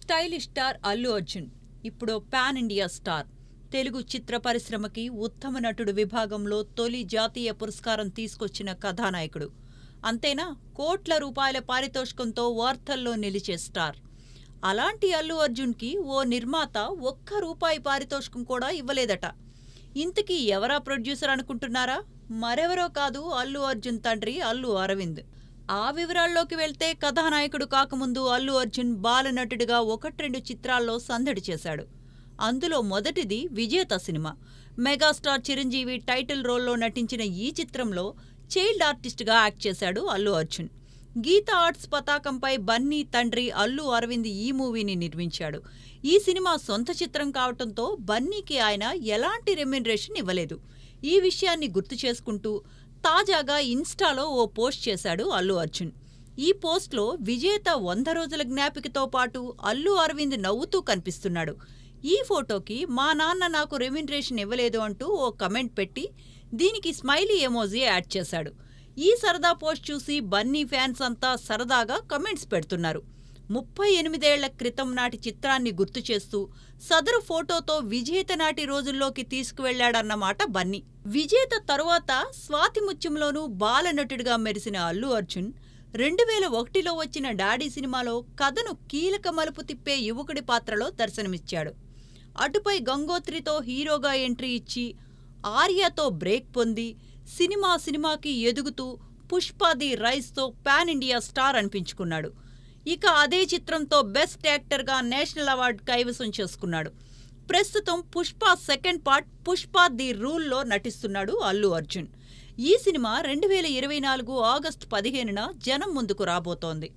Stylish star Allu Arjun ఇప్పుడు pan India star. Telugu చిత్ర పరిశ్రమకి ఉత్తమ నటుడు విభాగంలో తొలి జాతీయ పురస్కారం తీసుకొచ్చిన కథానాయకుడు. అంతేనా, కోట్ల రూపాయల పారితోషికంతో వార్తల్లో నిలిచే స్టార్. అలాంటి అల్లు అర్జున్కి ఓ నిర్మాత ఒక్క రూపాయి పారితోషికం కూడా ఇవ్వలేదట. ఇంతకీ ఎవరా ప్రొడ్యూసర్ అనుకుంటున్నారా? మరెవరో కాదు, అల్లు అర్జున్ తండ్రి అల్లు అరవింద్. ఆ వివరాల్లోకి వెళ్తే, కథానాయకుడు కాకముందు అల్లు అర్జున్ బాలనటుడిగా 1-2 చిత్రాల్లో సందడి చేశాడు. అందులో మొదటిది విజేత సినిమా. మెగాస్టార్ చిరంజీవి టైటిల్ రోల్లో నటించిన ఈ చిత్రంలో చైల్డ్ ఆర్టిస్ట్గా యాక్ట్ చేశాడు అల్లు అర్జున్. గీతా ఆర్ట్స్ పతాకంపై బన్నీ తండ్రి అల్లు అరవింద్ ఈ మూవీని నిర్మించాడు. ఈ సినిమా సొంత చిత్రం కావటంతో బన్నీకి ఆయన ఎలాంటి రెమ్యునరేషన్ ఇవ్వలేదు. ఈ విషయాన్ని గుర్తు చేసుకుంటూ తాజాగా ఇన్స్టాలో ఓ పోస్ట్ చేశాడు అల్లు అర్జున్. ఈ పోస్ట్లో విజేత 100 రోజుల జ్ఞాపికతో పాటు అల్లు అరవింద్ నవ్వుతూ కనిపిస్తున్నాడు. ఈ ఫోటోకి మా నాన్న నాకు రెమ్యునరేషన్ ఇవ్వలేదు అంటూ ఓ కమెంట్ పెట్టి దీనికి స్మైలీ ఎమోజీ యాడ్ చేశాడు. ఈ సరదా పోస్ట్ చూసి బన్నీ ఫ్యాన్స్ అంతా సరదాగా కమెంట్స్ పెడుతున్నారు. 38 ఏళ్ల క్రితం నాటి చిత్రాన్ని గుర్తు చేస్తూ సదరు ఫోటోతో విజేత నాటి రోజుల్లోకి తీసుకువెళ్లాడన్నమాట బన్నీ. విజేత తరువాత స్వాతి ముత్యంలోనూ బాలనటుడిగా మెరిసిన అల్లు అర్జున్ 2001లో వచ్చిన డాడీ సినిమాలో కథను కీలక మలుపు తిప్పే యువకుడి పాత్రలో దర్శనమిచ్చాడు. అటుపై గంగోత్రితో హీరోగా ఎంట్రీ ఇచ్చి ఆర్యతో బ్రేక్ పొంది సినిమాకి ఎదుగుతూ పుష్ప ది రైజ్తో పాన్ ఇండియా స్టార్ అనిపించుకున్నాడు. ఇక అదే చిత్రంతో బెస్ట్ యాక్టర్గా నేషనల్ అవార్డు కైవసం చేసుకున్నాడు. ప్రస్తుతం Pushpa second part Pushpa the రూల్లో నటిస్తున్నాడు అల్లు అర్జున్. ఈ సినిమా 2024 ఆగస్టు 15న జనం ముందుకు రాబోతోంది.